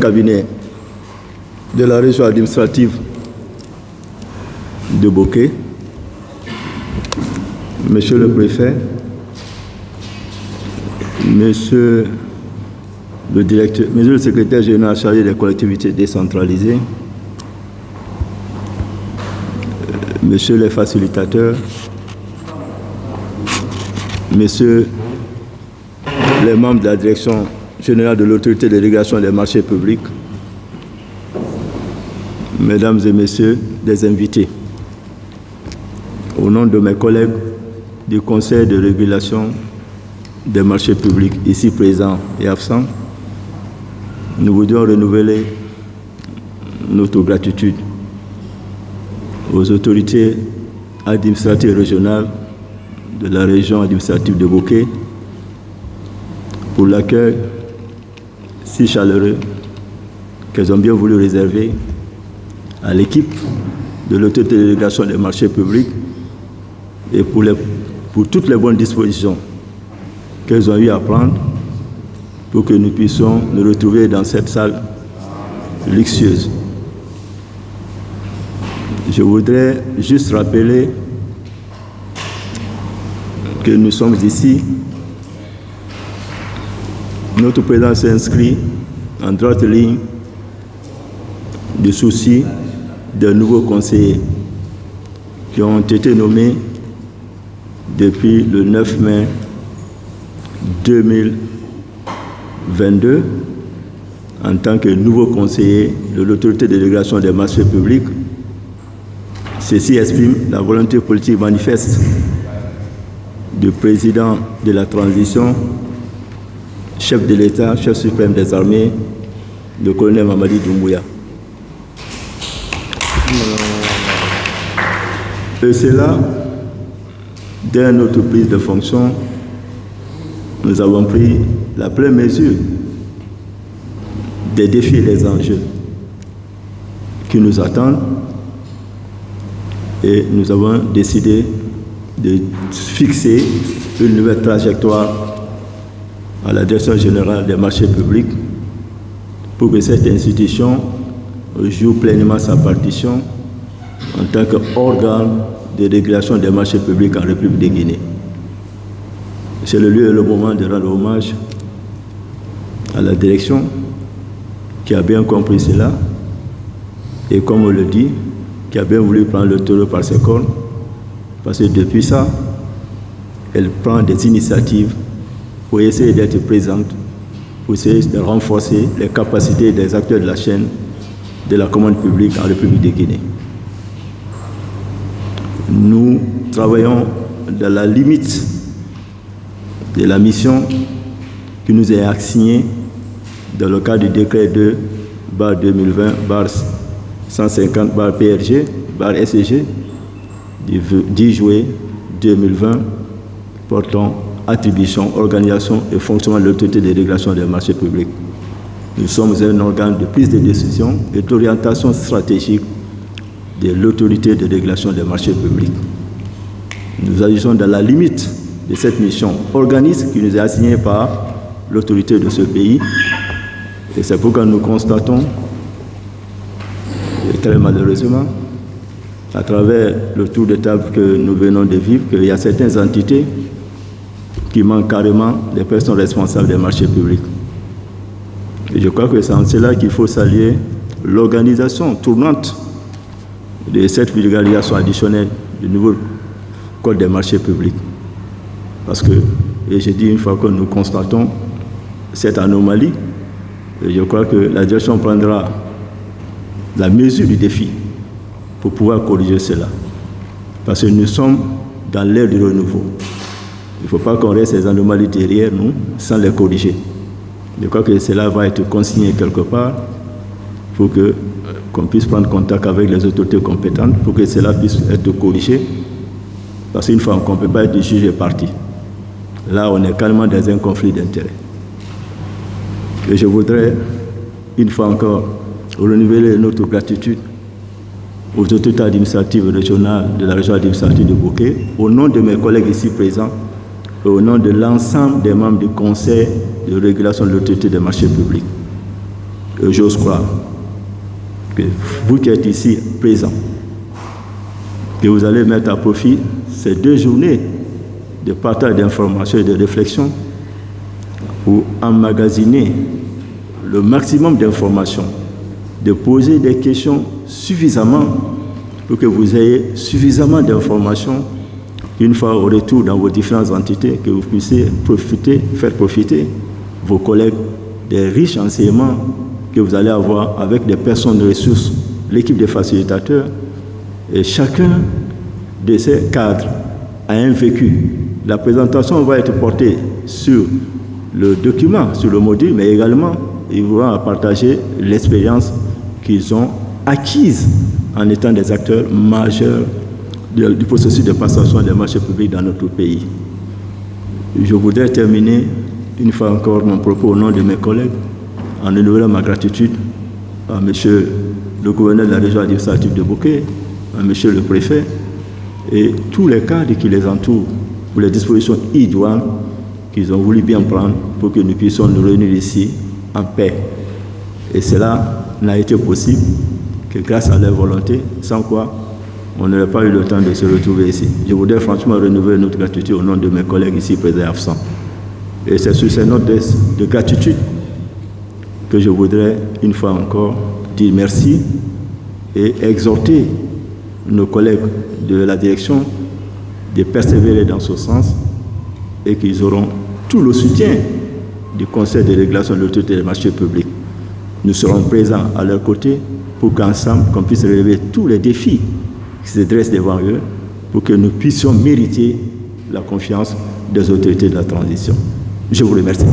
cabinet de la région administrative de Bokeh, Monsieur le préfet, Monsieur le secrétaire général chargé des collectivités décentralisées, Messieurs les facilitateurs, Messieurs les membres de la direction générale de l'autorité de régulation des marchés publics, Mesdames et Messieurs les invités, au nom de mes collègues du Conseil de régulation des marchés publics ici présents et absents, nous voudrions renouveler notre gratitude aux autorités administratives régionales de la région administrative de Bokeh pour l'accueil si chaleureux qu'elles ont bien voulu réserver à l'équipe de l'autorité de régulation des marchés publics et pour toutes les bonnes dispositions qu'elles ont eu à prendre pour que nous puissions nous retrouver dans cette salle luxueuse. Je voudrais juste rappeler que nous sommes ici. Notre président s'inscrit en droite ligne du souci de nouveaux conseillers qui ont été nommés depuis le 9 mai 2022 en tant que nouveaux conseillers de l'autorité de régulation des marchés publics. Ceci exprime la volonté politique manifeste du président de la transition, chef de l'État, chef suprême des armées, le colonel Mamadi Doumbouya. Et c'est là, dès notre prise de fonction, nous avons pris la pleine mesure des défis et des enjeux qui nous attendent et nous avons décidé de fixer une nouvelle trajectoire à la direction générale des marchés publics pour que cette institution joue pleinement sa partition en tant qu'organe de régulation des marchés publics en République de Guinée. C'est le lieu et le moment de rendre hommage à la direction qui a bien compris cela et, comme on le dit, qui a bien voulu prendre le taureau par ses cornes, parce que depuis ça, elle prend des initiatives pour essayer d'être présente, pour essayer de renforcer les capacités des acteurs de la chaîne de la commande publique en République de Guinée. Nous travaillons dans la limite de la mission qui nous est assignée dans le cadre du décret 2/2020/150/PRG/SEG du 10 juillet 2020 portant attribution, organisation et fonctionnement de l'autorité de régulation des marchés publics. Nous sommes un organe de prise de décision et d'orientation stratégique de l'autorité de régulation des marchés publics. Nous agissons dans la limite de cette mission organique qui nous est assignée par l'autorité de ce pays. Et c'est pourquoi nous constatons, et très malheureusement, à travers le tour de table que nous venons de vivre, qu'il y a certaines entités qui manquent carrément des personnes responsables des marchés publics. Et je crois que c'est en cela qu'il faut saluer l'organisation tournante de cette vulgarisation additionnelle du nouveau Code des marchés publics. Parce que, et j'ai dit une fois que nous constatons cette anomalie, et je crois que la direction prendra la mesure du défi pour pouvoir corriger cela. Parce que nous sommes dans l'ère du renouveau. Il ne faut pas qu'on reste ces anomalies derrière nous sans les corriger. Je crois que cela va être consigné quelque part pour qu'on puisse prendre contact avec les autorités compétentes pour que cela puisse être corrigé. Parce qu'une fois qu'on ne peut pas être juge et parti. Là, on est carrément dans un conflit d'intérêts. Et je voudrais, une fois encore, renouveler notre gratitude aux autorités administratives régionales de la région administrative de Bokeh, au nom de mes collègues ici présents et au nom de l'ensemble des membres du Conseil de régulation de l'autorité des marchés publics. j'ose croire que vous qui êtes ici présents, que vous allez mettre à profit ces 2 journées de partage d'informations et de réflexion pour emmagasiner le maximum d'informations, de poser des questions suffisamment pour que vous ayez suffisamment d'informations une fois au retour dans vos différentes entités, que vous puissiez faire profiter vos collègues des riches enseignements que vous allez avoir avec des personnes de ressources, l'équipe des facilitateurs, et chacun de ces cadres a un vécu. La présentation va être portée sur le document, sur le module, mais également ils vont partager l'expérience qu'ils ont acquise en étant des acteurs majeurs du processus de passation des marchés publics dans notre pays. Je voudrais terminer une fois encore mon propos au nom de mes collègues en renouvelant ma gratitude à monsieur le gouverneur de la région administrative de Bouquet, à monsieur le préfet et tous les cadres qui les entourent pour les dispositions idoines qu'ils ont voulu bien prendre pour que nous puissions nous réunir ici en paix. Et cela n'a été possible que grâce à leur volonté, sans quoi on n'aurait pas eu le temps de se retrouver ici. Je voudrais franchement renouveler notre gratitude au nom de mes collègues ici présents et absents. Et c'est sur ces notes de gratitude que je voudrais une fois encore dire merci et exhorter nos collègues de la direction de persévérer dans ce sens et qu'ils auront tout le soutien du Conseil de régulation de l'autorité des marchés publics. Nous serons présents à leur côté pour qu'ensemble, qu'on puisse relever tous les défis qui se dressent devant eux pour que nous puissions mériter la confiance des autorités de la transition. Je vous remercie.